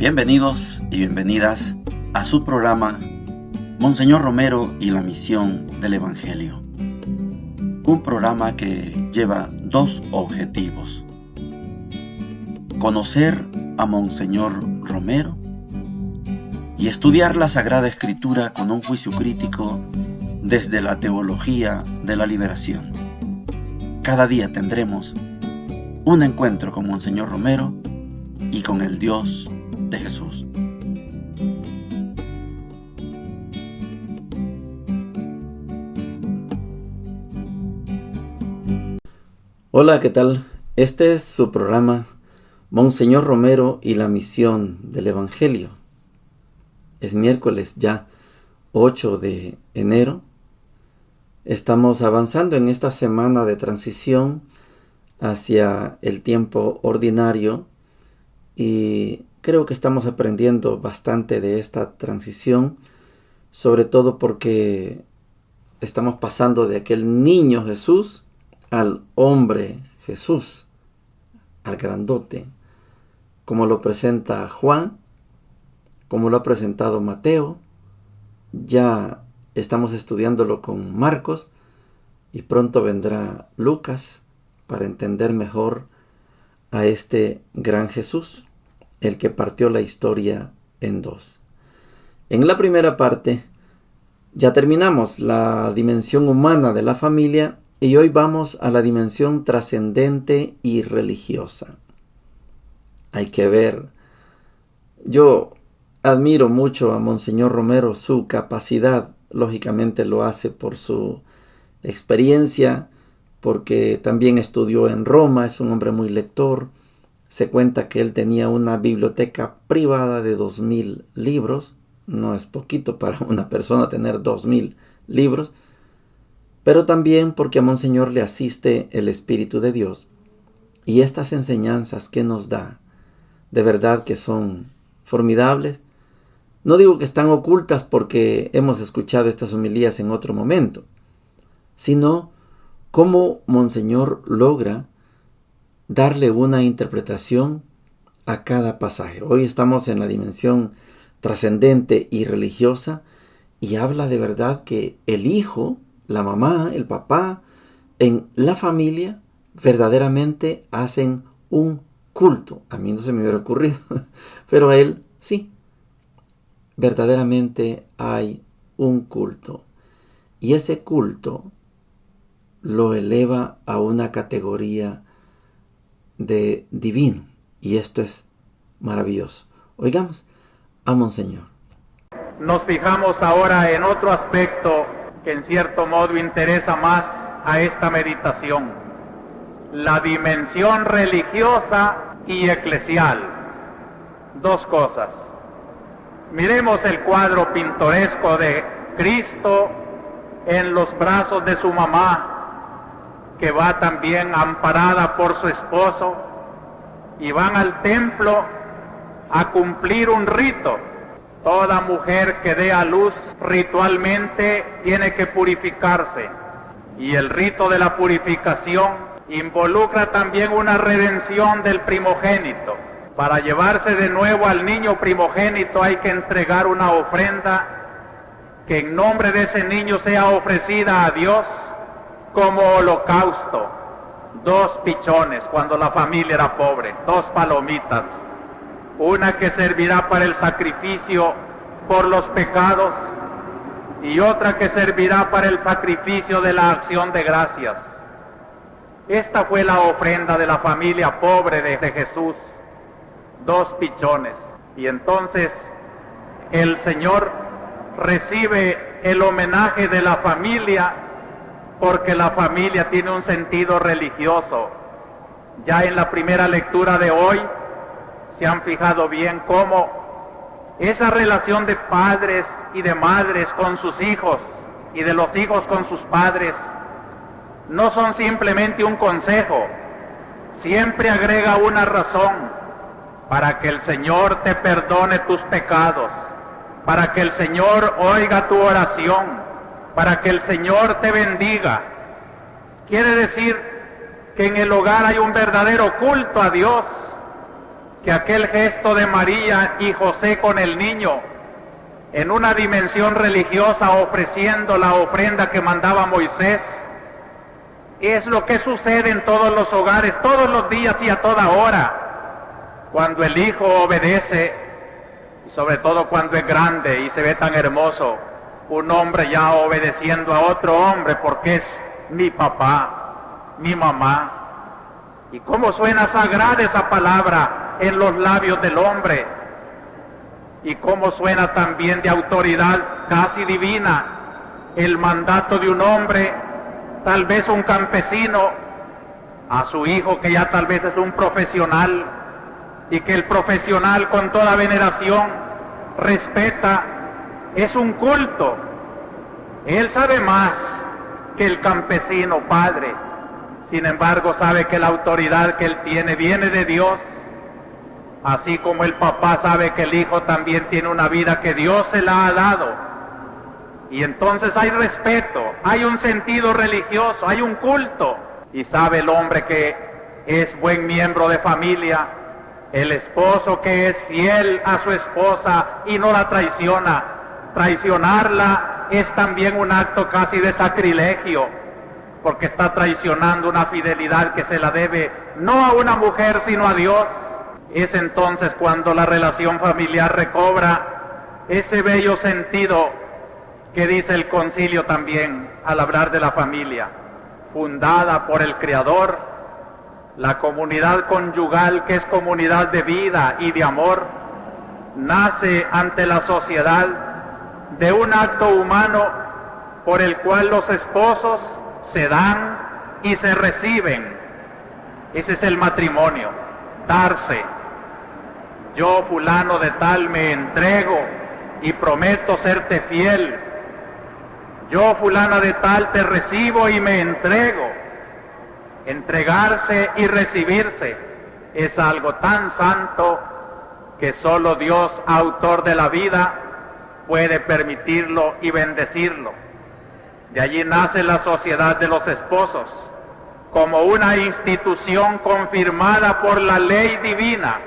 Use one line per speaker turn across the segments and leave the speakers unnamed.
Bienvenidos y bienvenidas a su programa Monseñor Romero y la misión del Evangelio. Un programa que lleva dos objetivos: conocer a Monseñor Romero y estudiar la Sagrada Escritura con un juicio crítico desde la teología de la liberación. Cada día tendremos un encuentro con Monseñor Romero y con el Dios de Jesús.
Hola, ¿qué tal? Este es su programa Monseñor Romero y la misión del Evangelio. Es miércoles ya 8 de enero. Estamos avanzando en esta semana de transición hacia el tiempo ordinario y creo que estamos aprendiendo bastante de esta transición, sobre todo porque estamos pasando de aquel niño Jesús al hombre Jesús, al grandote, como lo presenta Juan, como lo ha presentado Mateo. Ya estamos estudiándolo con Marcos y pronto vendrá Lucas para entender mejor a este gran Jesús, el que partió la historia en dos. En la primera parte ya terminamos la dimensión humana de la familia y hoy vamos a la dimensión trascendente y religiosa. Hay que ver, yo admiro mucho a Monseñor Romero, su capacidad, lógicamente lo hace por su experiencia, porque también estudió en Roma, es un hombre muy lector. Se cuenta que él tenía una biblioteca privada de 2000 libros. No es poquito para una persona tener 2000 libros. Pero también porque a Monseñor le asiste el Espíritu de Dios. Y estas enseñanzas que nos da, de verdad que son formidables. No digo que están ocultas porque hemos escuchado estas homilías en otro momento, sino cómo Monseñor logra darle una interpretación a cada pasaje. Hoy estamos en la dimensión trascendente y religiosa y habla de verdad que el hijo, la mamá, el papá, en la familia verdaderamente hacen un culto. A mí no se me hubiera ocurrido, pero a él sí. Verdaderamente hay un culto. Y ese culto lo eleva a una categoría de divino. Y esto es maravilloso. Oigamos a Monseñor.
Nos fijamos ahora en otro aspecto que en cierto modo interesa más a esta meditación: la dimensión religiosa y eclesial. Dos cosas. Miremos el cuadro pintoresco de Cristo en los brazos de su mamá, que va también amparada por su esposo, y van al templo a cumplir un rito. Toda mujer que dé a luz ritualmente tiene que purificarse, y el rito de la purificación involucra también una redención del primogénito. Para llevarse de nuevo al niño primogénito hay que entregar una ofrenda que en nombre de ese niño sea ofrecida a Dios como holocausto. 2 pichones cuando la familia era pobre, 2 palomitas, una que servirá para el sacrificio por los pecados y otra que servirá para el sacrificio de la acción de gracias. Esta fue la ofrenda de la familia pobre de Jesús, 2 pichones. Y entonces el Señor recibe el homenaje de la familia, porque la familia tiene un sentido religioso. Ya en la primera lectura de hoy se han fijado bien cómo esa relación de padres y de madres con sus hijos y de los hijos con sus padres no son simplemente un consejo, siempre agrega una razón: para que el Señor te perdone tus pecados, para que el Señor oiga tu oración, para que el Señor te bendiga. Quiere decir que en el hogar hay un verdadero culto a Dios, que aquel gesto de María y José con el niño, en una dimensión religiosa ofreciendo la ofrenda que mandaba Moisés, es lo que sucede en todos los hogares, todos los días y a toda hora, cuando el hijo obedece, y sobre todo cuando es grande y se ve tan hermoso, un hombre ya obedeciendo a otro hombre porque es mi papá, mi mamá. Y cómo suena sagrada esa palabra en los labios del hombre, y cómo suena también de autoridad casi divina el mandato de un hombre, tal vez un campesino, a su hijo que ya tal vez es un profesional, y que el profesional con toda veneración respeta. Es un culto. Él sabe más que el campesino padre, sin embargo sabe que la autoridad que él tiene viene de Dios, así como el papá sabe que el hijo también tiene una vida que Dios se la ha dado. Y entonces hay respeto, hay un sentido religioso, hay un culto, y sabe el hombre que es buen miembro de familia, el esposo que es fiel a su esposa y no la traiciona. Traicionarla es también un acto casi de sacrilegio, porque está traicionando una fidelidad que se la debe no a una mujer sino a Dios. Es entonces cuando la relación familiar recobra ese bello sentido que dice el concilio también al hablar de la familia, fundada por el Creador. La comunidad conyugal, que es comunidad de vida y de amor, nace ante la sociedad de un acto humano por el cual los esposos se dan y se reciben. Ese es el matrimonio, darse. Yo, fulano de tal, me entrego y prometo serte fiel. Yo, fulana de tal, te recibo y me entrego. Entregarse y recibirse es algo tan santo que solo Dios, autor de la vida, puede permitirlo y bendecirlo. De allí nace la sociedad de los esposos, como una institución confirmada por la ley divina,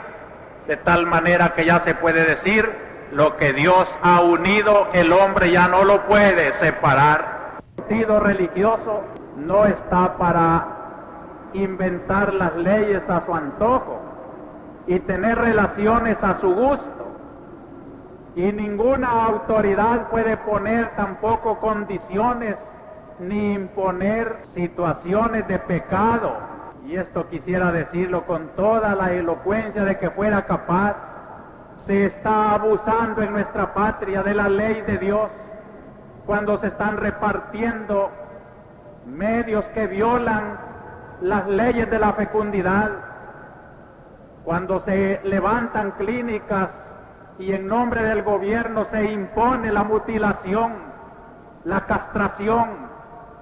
de tal manera que ya se puede decir, lo que Dios ha unido, el hombre ya no lo puede separar. El sentido religioso no está para inventar las leyes a su antojo y tener relaciones a su gusto, y ninguna autoridad puede poner tampoco condiciones ni imponer situaciones de pecado. Y esto quisiera decirlo con toda la elocuencia de que fuera capaz. Se está abusando en nuestra patria de la ley de Dios cuando se están repartiendo medios que violan las leyes de la fecundidad, cuando se levantan clínicas y en nombre del gobierno se impone la mutilación, la castración.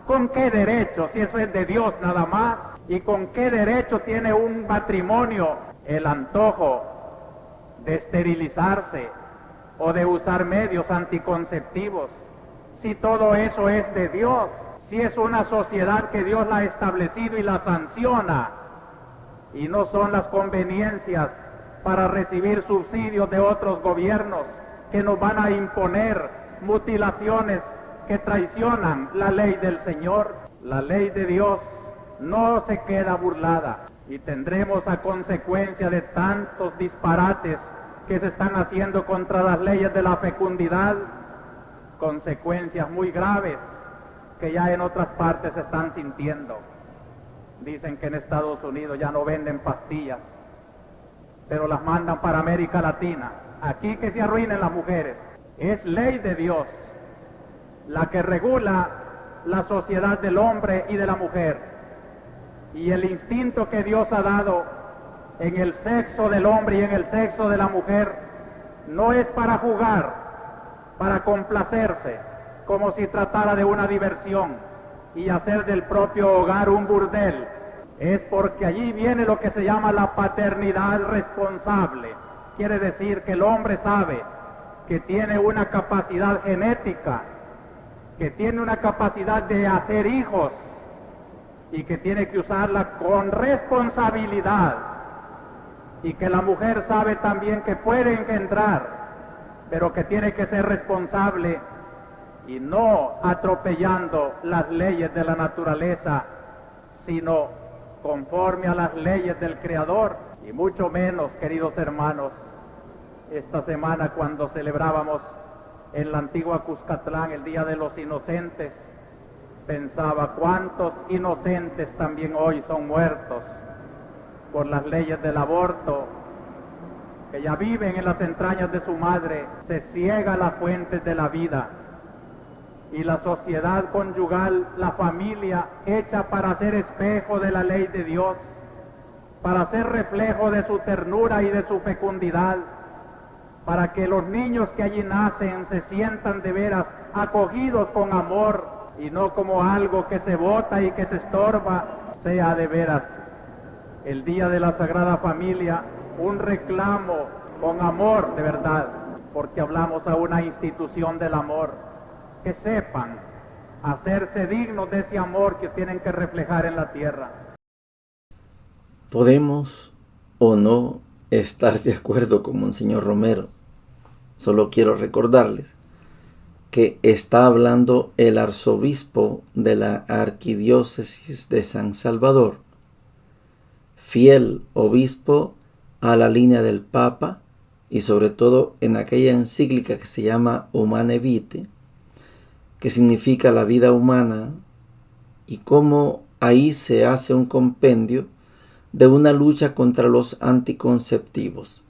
¿Con qué derecho, si eso es de Dios nada más? ¿Y con qué derecho tiene un matrimonio el antojo de esterilizarse o de usar medios anticonceptivos, si todo eso es de Dios? Si es una sociedad que Dios la ha establecido y la sanciona, y no son las conveniencias para recibir subsidios de otros gobiernos que nos van a imponer mutilaciones que traicionan la ley del Señor. La ley de Dios no se queda burlada, y tendremos a consecuencia de tantos disparates que se están haciendo contra las leyes de la fecundidad, consecuencias muy graves que ya en otras partes se están sintiendo. Dicen que en Estados Unidos ya no venden pastillas, pero las mandan para América Latina. Aquí que se arruinen las mujeres. Es ley de Dios la que regula la sociedad del hombre y de la mujer. Y el instinto que Dios ha dado en el sexo del hombre y en el sexo de la mujer no es para jugar, para complacerse, como si tratara de una diversión y hacer del propio hogar un burdel. Es porque allí viene lo que se llama la paternidad responsable. Quiere decir que el hombre sabe que tiene una capacidad genética, que tiene una capacidad de hacer hijos y que tiene que usarla con responsabilidad. y que la mujer sabe también que puede engendrar, pero que tiene que ser responsable y no atropellando las leyes de la naturaleza, sino conforme a las leyes del Creador. Y mucho menos, queridos hermanos, esta semana cuando celebrábamos en la antigua Cuscatlán el Día de los Inocentes, pensaba cuántos inocentes también hoy son muertos por las leyes del aborto, que ya viven en las entrañas de su madre. Se ciega las fuentes de la vida, y la sociedad conyugal, la familia, hecha para ser espejo de la ley de Dios, para ser reflejo de su ternura y de su fecundidad, para que los niños que allí nacen se sientan de veras acogidos con amor y no como algo que se bota y que se estorba, sea de veras el Día de la Sagrada Familia un reclamo con amor de verdad, porque hablamos a una institución del amor. Que sepan hacerse dignos de ese amor que tienen que reflejar en la tierra.
Podemos o no estar de acuerdo con Monseñor Romero. Solo quiero recordarles que está hablando el arzobispo de la Arquidiócesis de San Salvador, fiel obispo a la línea del Papa y sobre todo en aquella encíclica que se llama Humane Vitae, que significa la vida humana, y cómo ahí se hace un compendio de una lucha contra los anticonceptivos.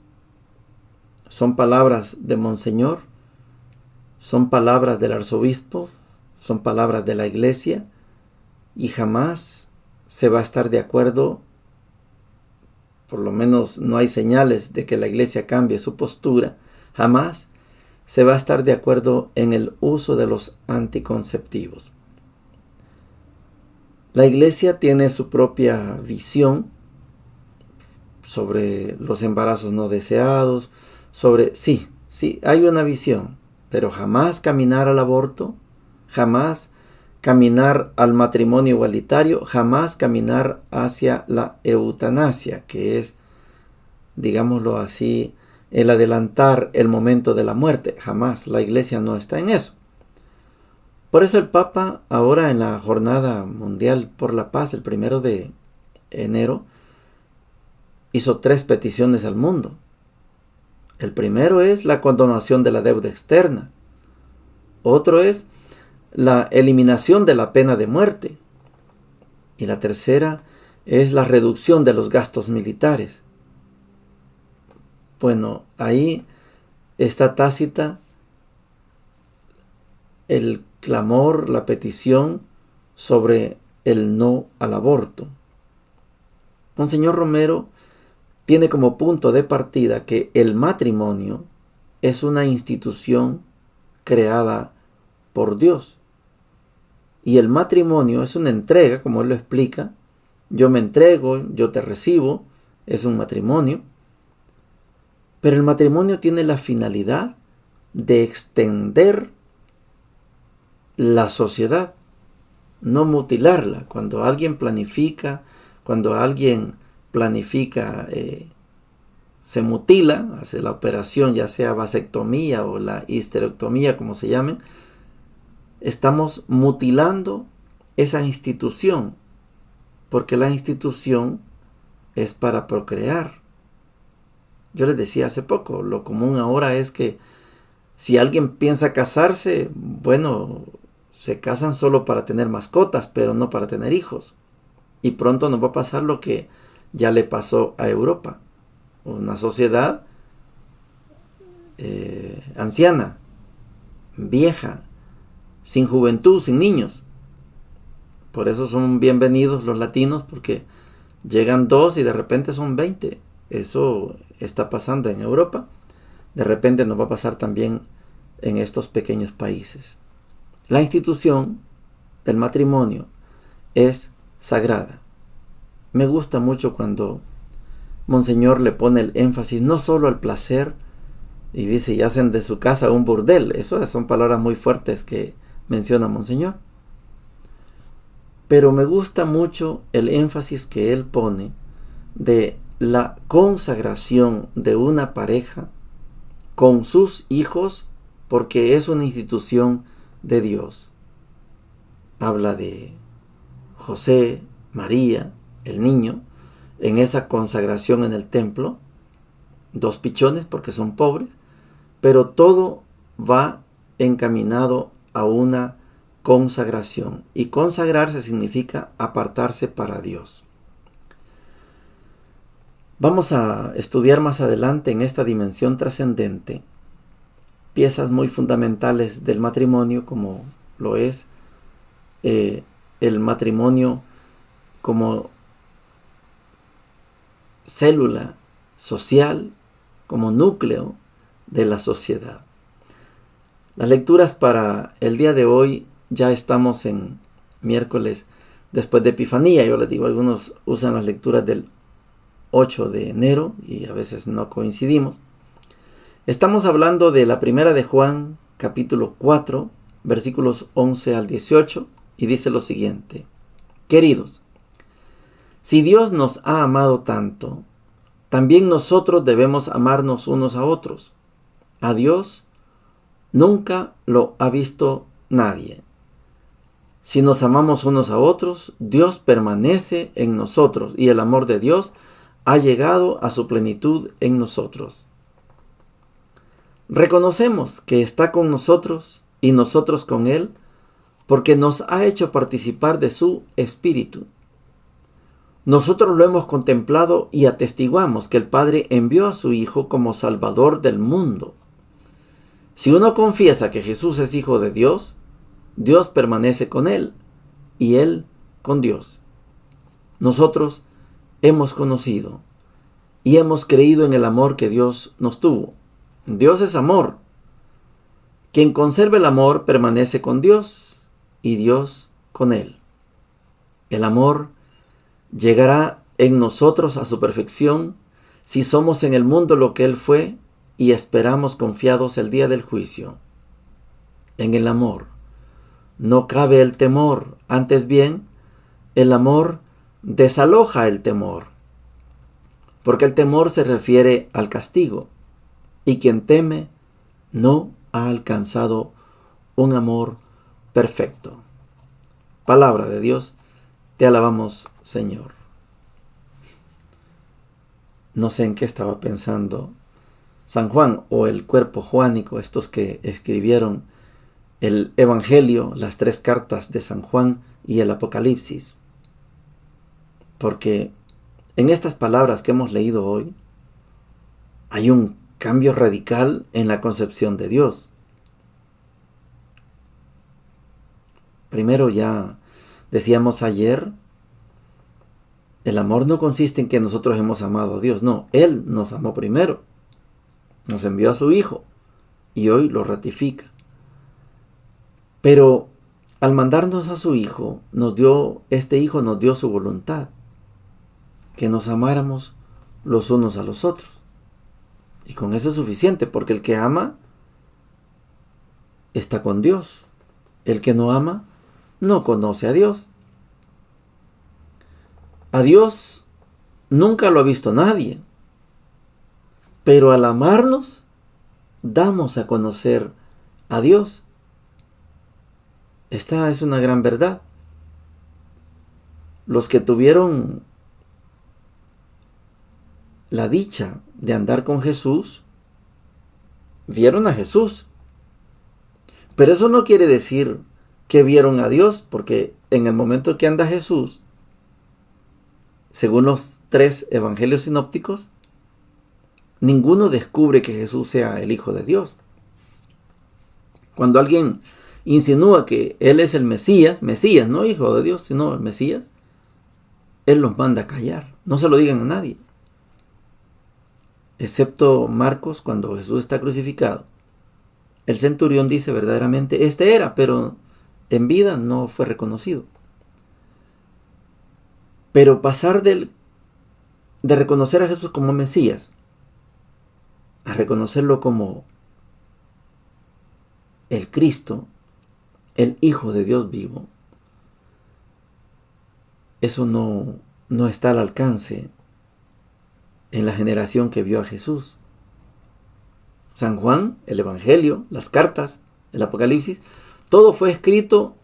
Son palabras de Monseñor, son palabras del arzobispo, son palabras de la Iglesia, y jamás se va a estar de acuerdo, por lo menos no hay señales de que la Iglesia cambie su postura, jamás se va a estar de acuerdo en el uso de los anticonceptivos. La Iglesia tiene su propia visión sobre los embarazos no deseados, sí, hay una visión, pero jamás caminar al aborto, jamás caminar al matrimonio igualitario, jamás caminar hacia la eutanasia, que es, digámoslo así, el adelantar el momento de la muerte. Jamás, la Iglesia no está en eso. Por eso el Papa, ahora en la Jornada Mundial por la Paz, el 1 de enero, hizo 3 peticiones al mundo. El primero es la condonación de la deuda externa. Otro es la eliminación de la pena de muerte. Y la tercera es la reducción de los gastos militares. Bueno, ahí está tácita el clamor, la petición sobre el no al aborto. Monseñor Romero tiene como punto de partida que el matrimonio es una institución creada por Dios. Y el matrimonio es una entrega, como él lo explica. Yo me entrego, yo te recibo, es un matrimonio. Pero el matrimonio tiene la finalidad de extender la sociedad, no mutilarla. Cuando alguien planifica, se mutila, hace la operación, ya sea vasectomía o la histerectomía, como se llamen, estamos mutilando esa institución, porque la institución es para procrear. Yo les decía hace poco, lo común ahora es que si alguien piensa casarse, bueno, se casan solo para tener mascotas, pero no para tener hijos. Y pronto nos va a pasar lo que ya le pasó a Europa. Una sociedad anciana, vieja, sin juventud, sin niños. Por eso son bienvenidos los latinos, porque llegan 2 y de repente son 20. Eso está pasando en Europa. De repente nos va a pasar también en estos pequeños países. La institución del matrimonio es sagrada. Me gusta mucho cuando Monseñor le pone el énfasis no solo al placer y dice, y hacen de su casa un burdel. Eso son palabras muy fuertes que menciona Monseñor. Pero me gusta mucho el énfasis que él pone de la consagración de una pareja con sus hijos, porque es una institución de Dios. Habla de José, María, el niño, en esa consagración en el templo, 2 pichones porque son pobres, pero todo va encaminado a una consagración. Y consagrarse significa apartarse para Dios. Vamos a estudiar más adelante en esta dimensión trascendente piezas muy fundamentales del matrimonio, como lo es el matrimonio como célula social, como núcleo de la sociedad. Las lecturas para el día de hoy, ya estamos en miércoles después de Epifanía. Yo les digo, algunos usan las lecturas del 8 de enero y a veces no coincidimos. Estamos hablando de la primera de Juan, capítulo 4, versículos 11 al 18, y dice lo siguiente: Queridos, si Dios nos ha amado tanto, también nosotros debemos amarnos unos a otros. A Dios nunca lo ha visto nadie. Si nos amamos unos a otros, Dios permanece en nosotros y el amor de Dios ha llegado a su plenitud en nosotros. Reconocemos que está con nosotros y nosotros con Él, porque nos ha hecho participar de su Espíritu. Nosotros lo hemos contemplado y atestiguamos que el Padre envió a su Hijo como Salvador del mundo. Si uno confiesa que Jesús es Hijo de Dios, Dios permanece con Él y Él con Dios. Nosotros hemos conocido y hemos creído en el amor que Dios nos tuvo. Dios es amor. Quien conserva el amor permanece con Dios y Dios con Él. El amor llegará en nosotros a su perfección si somos en el mundo lo que Él fue y esperamos confiados el día del juicio. En el amor no cabe el temor, antes bien, el amor desaloja el temor, porque el temor se refiere al castigo, y quien teme no ha alcanzado un amor perfecto. Palabra de Dios, te alabamos, Señor. No sé en qué estaba pensando San Juan o el cuerpo juánico, estos que escribieron el Evangelio, las 3 cartas de San Juan y el Apocalipsis. Porque en estas palabras que hemos leído hoy hay un cambio radical en la concepción de Dios. Primero, ya decíamos ayer, el amor no consiste en que nosotros hemos amado a Dios. No, Él nos amó primero. Nos envió a su Hijo y hoy lo ratifica. Pero al mandarnos a su Hijo, este Hijo nos dio su voluntad, que nos amáramos los unos a los otros. Y con eso es suficiente, porque el que ama está con Dios. El que no ama no conoce a Dios. A Dios nunca lo ha visto nadie, pero al amarnos damos a conocer a Dios. Esta es una gran verdad. Los que tuvieron la dicha de andar con Jesús, vieron a Jesús. Pero eso no quiere decir que vieron a Dios, porque en el momento que anda Jesús, según los 3 evangelios sinópticos, ninguno descubre que Jesús sea el Hijo de Dios. Cuando alguien insinúa que Él es el Mesías, no Hijo de Dios, sino el Mesías, Él los manda a callar. No se lo digan a nadie. Excepto Marcos, cuando Jesús está crucificado. El centurión dice verdaderamente, este era, pero en vida no fue reconocido. Pero pasar de reconocer a Jesús como Mesías a reconocerlo como el Cristo, el Hijo de Dios vivo, eso no está al alcance en la generación que vio a Jesús. San Juan, el Evangelio, las cartas, el Apocalipsis, todo fue escrito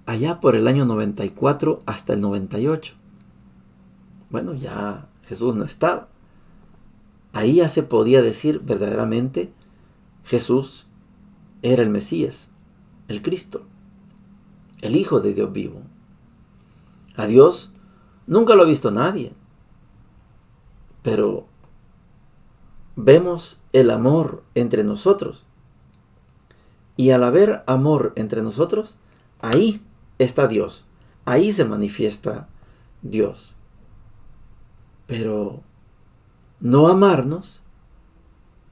allá por el año 94 hasta el 98. Bueno, ya Jesús no estaba. Ahí ya se podía decir verdaderamente Jesús era el Mesías, el Cristo, el Hijo de Dios vivo. A Dios nunca lo ha visto nadie, pero vemos el amor entre nosotros. Y al haber amor entre nosotros, ahí está Dios. Ahí se manifiesta Dios. Pero no amarnos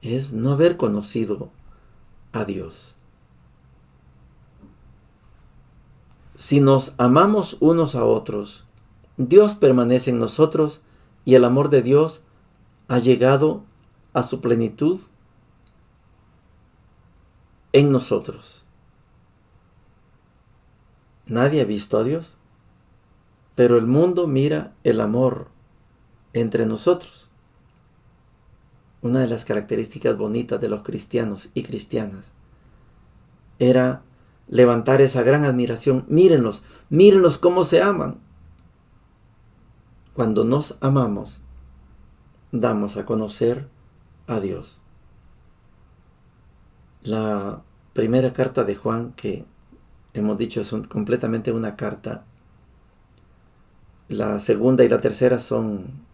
es no haber conocido a Dios. Si nos amamos unos a otros, Dios permanece en nosotros y el amor de Dios ha llegado a su plenitud en nosotros. Nadie ha visto a Dios, pero el mundo mira el amor entre nosotros. Una de las características bonitas de los cristianos y cristianas era levantar esa gran admiración. Mírenlos, mírenlos cómo se aman. Cuando nos amamos, damos a conocer a Dios. La primera carta de Juan, que hemos dicho es completamente una carta. La segunda y la tercera son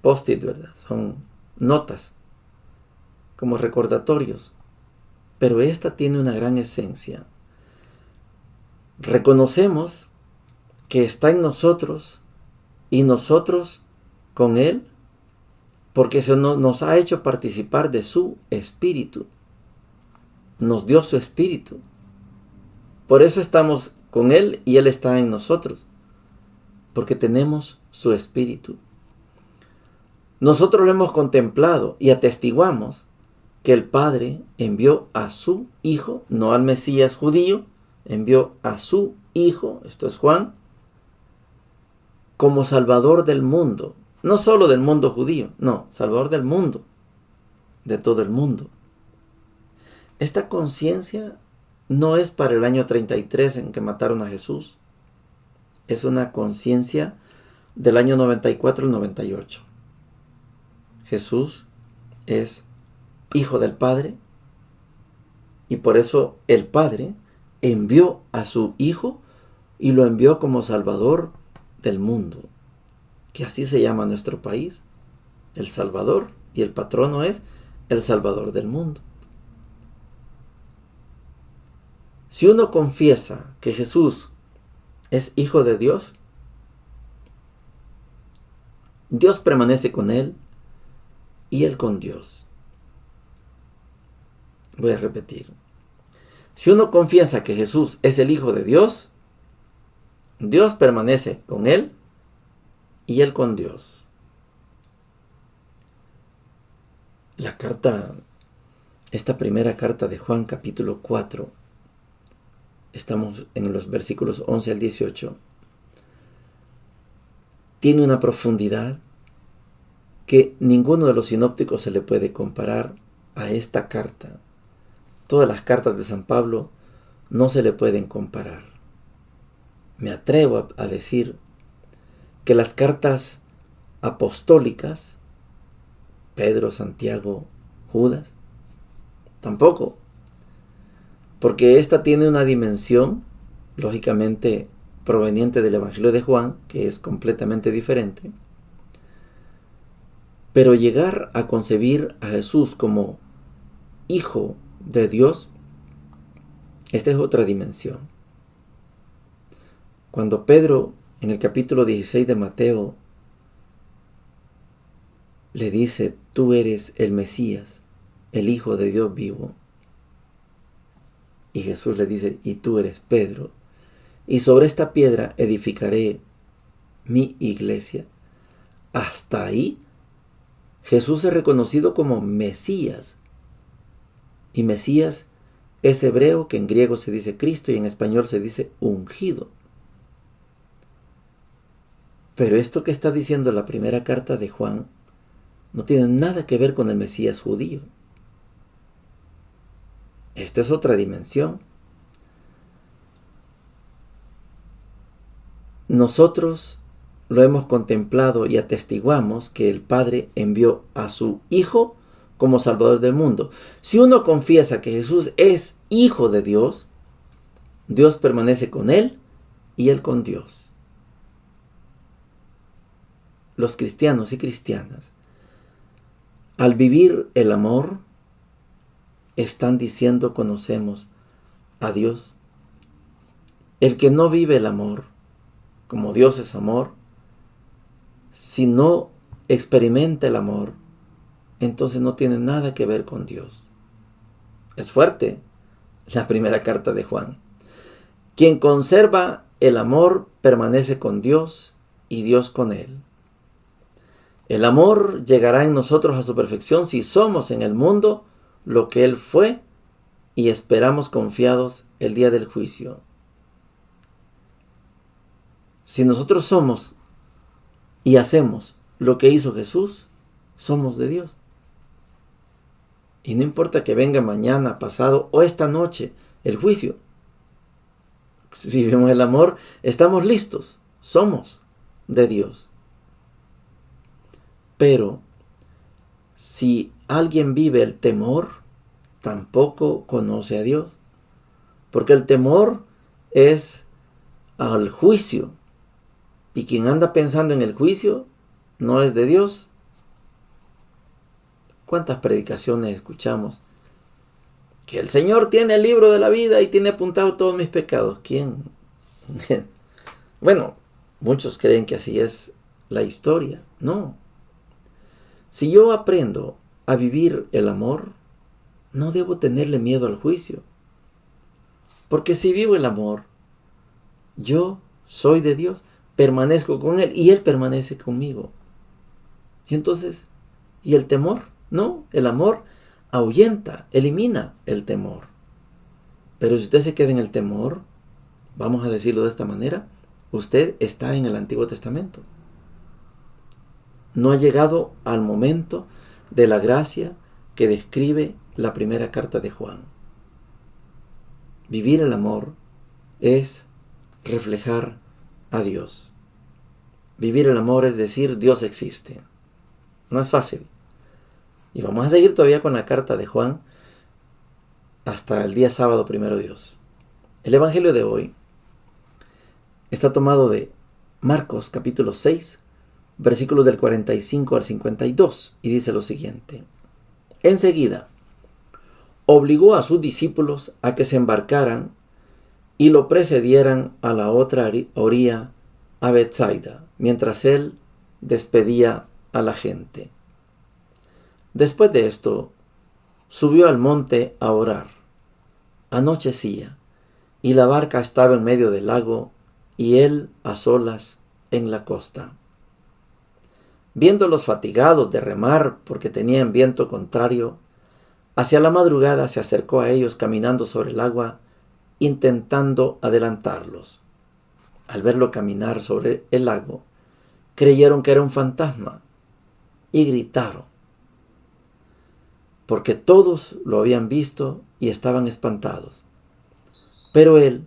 post-it, ¿verdad? Son notas, como recordatorios. Pero esta tiene una gran esencia. Reconocemos que está en nosotros y nosotros con Él, porque se nos ha hecho participar de su Espíritu. Nos dio su Espíritu. Por eso estamos con Él y Él está en nosotros, porque tenemos su Espíritu. Nosotros lo hemos contemplado y atestiguamos que el Padre envió a su Hijo, no al Mesías judío, envió a su Hijo, esto es Juan, como Salvador del mundo. No solo del mundo judío, no, Salvador del mundo, de todo el mundo. Esta conciencia no es para el año 33 en que mataron a Jesús. Es una conciencia del año 94 al 98. Jesús es Hijo del Padre y por eso el Padre envió a su Hijo y lo envió como Salvador del mundo. Que así se llama nuestro país, El Salvador, y el patrono es el Salvador del mundo. Si uno confiesa que Jesús es Hijo de Dios, Dios permanece con él y él con Dios. Voy a repetir. Si uno confiesa que Jesús es el Hijo de Dios, Dios permanece con él y él con Dios. Esta primera carta de Juan, capítulo 4, estamos en los versículos 11 al 18, tiene una profundidad que ninguno de los sinópticos se le puede comparar a esta carta. Todas las cartas de San Pablo no se le pueden comparar. Me atrevo a decir que las cartas apostólicas, Pedro, Santiago, Judas, tampoco, porque esta tiene una dimensión, lógicamente, proveniente del Evangelio de Juan, que es completamente diferente. Pero llegar a concebir a Jesús como Hijo de Dios, esta es otra dimensión. Cuando Pedro, en el capítulo 16 de Mateo, le dice, tú eres el Mesías, el Hijo de Dios vivo. Y Jesús le dice, y tú eres Pedro, y sobre esta piedra edificaré mi iglesia. Hasta ahí, Jesús es reconocido como Mesías. Y Mesías es hebreo, que en griego se dice Cristo y en español se dice ungido. Pero esto que está diciendo la primera carta de Juan no tiene nada que ver con el Mesías judío. Esta es otra dimensión. Nosotros lo hemos contemplado y atestiguamos que el Padre envió a su Hijo como Salvador del mundo. Si uno confiesa que Jesús es Hijo de Dios, Dios permanece con él y él con Dios. Los cristianos y cristianas, al vivir el amor, están diciendo conocemos a Dios. El que no vive el amor, como Dios es amor, si no experimenta el amor, entonces no tiene nada que ver con Dios. Es fuerte la primera carta de Juan. Quien conserva el amor permanece con Dios y Dios con él. El amor llegará en nosotros a su perfección si somos en el mundo lo que Él fue y esperamos confiados el día del juicio. Si nosotros somos y hacemos lo que hizo Jesús, somos de Dios. Y no importa que venga mañana, pasado o esta noche el juicio. Si vivimos el amor, estamos listos, somos de Dios. Pero si alguien vive el temor, tampoco conoce a Dios. Porque el temor es al juicio. Y quien anda pensando en el juicio no es de Dios. ¿Cuántas predicaciones escuchamos? Que el Señor tiene el libro de la vida y tiene apuntado todos mis pecados. ¿Quién? Bueno, muchos creen que así es la historia. No. Si yo aprendo a vivir el amor, no debo tenerle miedo al juicio. Porque si vivo el amor, yo soy de Dios, permanezco con Él y Él permanece conmigo. Y entonces, ¿y el temor? No, el amor ahuyenta, elimina el temor. Pero si usted se queda en el temor, vamos a decirlo de esta manera, usted está en el Antiguo Testamento. No ha llegado al momento de la gracia que describe la primera carta de Juan. Vivir el amor es reflejar a Dios. Vivir el amor es decir, Dios existe. No es fácil. Y vamos a seguir todavía con la carta de Juan hasta el día sábado, primero Dios. El Evangelio de hoy está tomado de Marcos capítulo 6, versículos del 45 al 52, y dice lo siguiente. Enseguida, obligó a sus discípulos a que se embarcaran y lo precedieran a la otra orilla, a Betsaida, mientras él despedía a la gente. Después de esto, subió al monte a orar. Anochecía, y la barca estaba en medio del lago, y él a solas en la costa. Viéndolos fatigados de remar porque tenían viento contrario, hacia la madrugada se acercó a ellos caminando sobre el agua, intentando adelantarlos. Al verlo caminar sobre el lago, creyeron que era un fantasma y gritaron, porque todos lo habían visto y estaban espantados. Pero él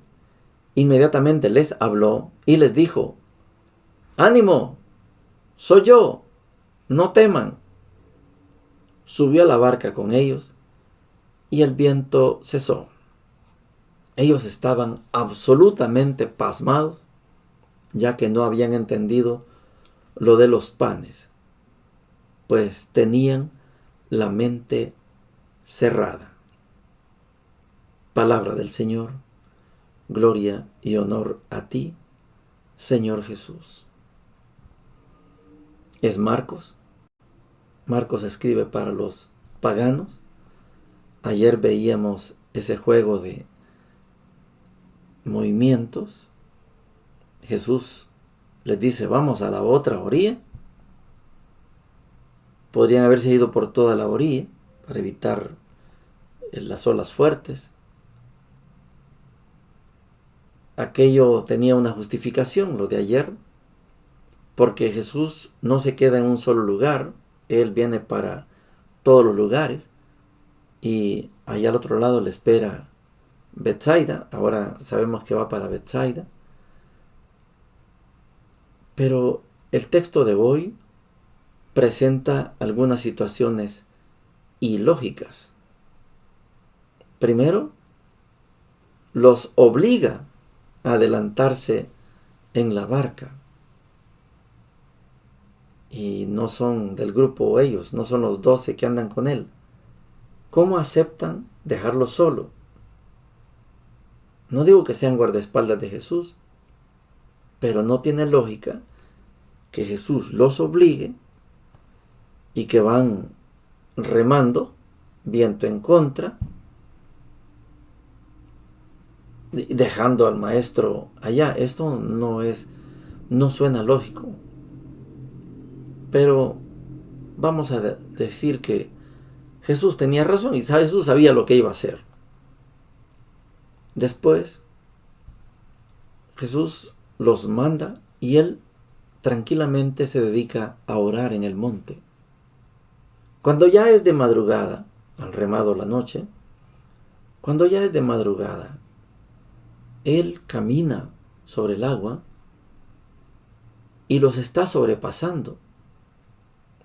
inmediatamente les habló y les dijo, ¡ánimo! ¡Soy yo! ¡No teman! Subió a la barca con ellos y el viento cesó. Ellos estaban absolutamente pasmados, ya que no habían entendido lo de los panes, pues tenían la mente cerrada. Palabra del Señor. Gloria y honor a ti, Señor Jesús. Es Marcos. Marcos escribe para los paganos. Ayer veíamos ese juego de movimientos. Jesús les dice, vamos a la otra orilla. Podrían haberse ido por toda la orilla para evitar las olas fuertes. Aquello tenía una justificación, lo de ayer. porque Jesús no se queda en un solo lugar, Él viene para todos los lugares, y allá al otro lado le espera Betsaida. Ahora sabemos que va para Betsaida. Pero el texto de hoy presenta algunas situaciones ilógicas. Primero, los obliga a adelantarse en la barca. Y no son del grupo ellos, no son los 12 que andan con él. ¿Cómo aceptan dejarlo solo? No digo que sean guardaespaldas de Jesús, pero no tiene lógica que Jesús los obligue y que van remando, viento en contra, dejando al maestro allá. Esto no suena lógico. Pero vamos a decir que Jesús tenía razón y Jesús sabía lo que iba a hacer. Después, Jesús los manda y él tranquilamente se dedica a orar en el monte. Cuando ya es de madrugada, han remado la noche, cuando ya es de madrugada, él camina sobre el agua y los está sobrepasando.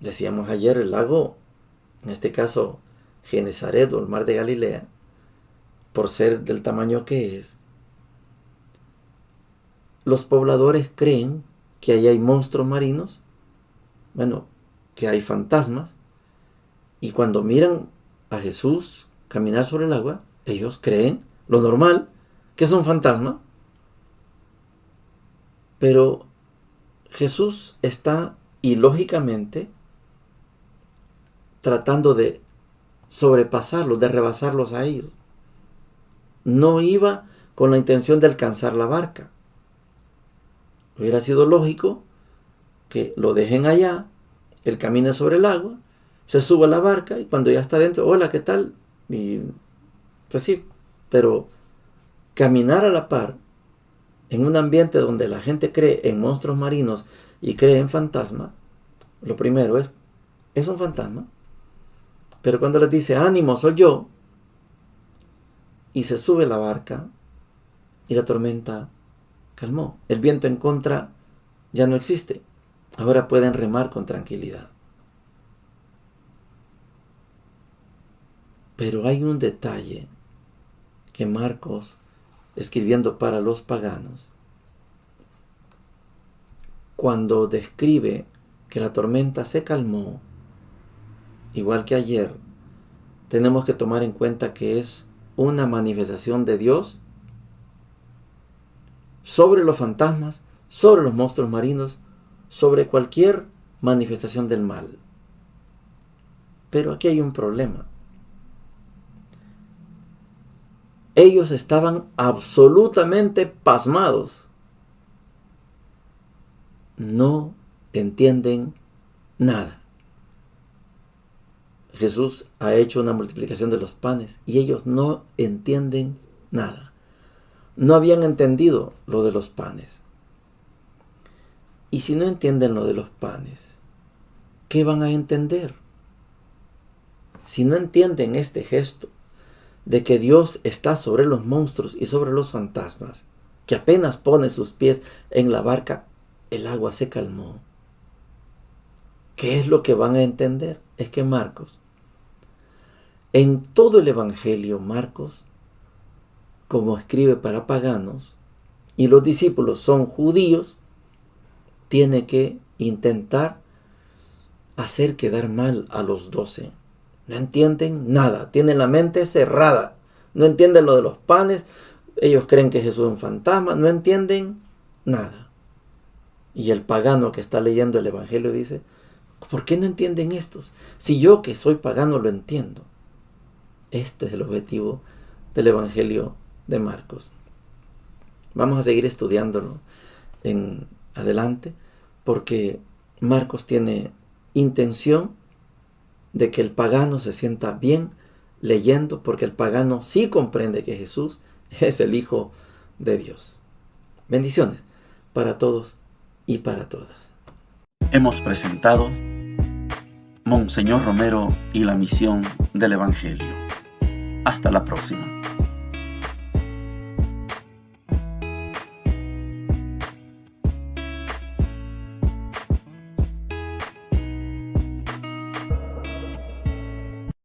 Decíamos ayer, el lago, en este caso Genesaret o el mar de Galilea, por ser del tamaño que es, los pobladores creen que ahí hay monstruos marinos, que hay fantasmas, y cuando miran a Jesús caminar sobre el agua, ellos creen, lo normal, que son fantasmas. Pero Jesús está ilógicamente tratando de sobrepasarlos, de rebasarlos a ellos. No iba con la intención de alcanzar la barca. Hubiera sido lógico que lo dejen allá, él camine sobre el agua, se suba a la barca y cuando ya está dentro, hola, ¿qué tal? Y pues sí, pero caminar a la par en un ambiente donde la gente cree en monstruos marinos y cree en fantasmas, lo primero es un fantasma. Pero cuando les dice, ánimo, soy yo, y se sube la barca y la tormenta calmó. El viento en contra ya no existe. Ahora pueden remar con tranquilidad. Pero hay un detalle que Marcos, escribiendo para los paganos, cuando describe que la tormenta se calmó, igual que ayer, tenemos que tomar en cuenta que es una manifestación de Dios sobre los fantasmas, sobre los monstruos marinos, sobre cualquier manifestación del mal. Pero aquí hay un problema. Ellos estaban absolutamente pasmados. No entienden nada. Jesús ha hecho una multiplicación de los panes y ellos no entienden nada. No habían entendido lo de los panes. Y si no entienden lo de los panes, ¿qué van a entender? Si no entienden este gesto de que Dios está sobre los monstruos y sobre los fantasmas, que apenas pone sus pies en la barca, el agua se calmó. ¿Qué es lo que van a entender? Es que Marcos, en todo el Evangelio, Marcos, como escribe para paganos, y los discípulos son judíos, tiene que intentar hacer quedar mal a los 12. No entienden nada, tienen la mente cerrada, no entienden lo de los panes, ellos creen que Jesús es un fantasma, no entienden nada. Y el pagano que está leyendo el Evangelio dice, ¿por qué no entienden estos? Si yo que soy pagano lo entiendo. Este es el objetivo del Evangelio de Marcos. Vamos a seguir estudiándolo en adelante porque Marcos tiene intención de que el pagano se sienta bien leyendo, porque el pagano sí comprende que Jesús es el Hijo de Dios. Bendiciones para todos y para todas.
hemos presentado Monseñor Romero y la misión del Evangelio. Hasta la próxima.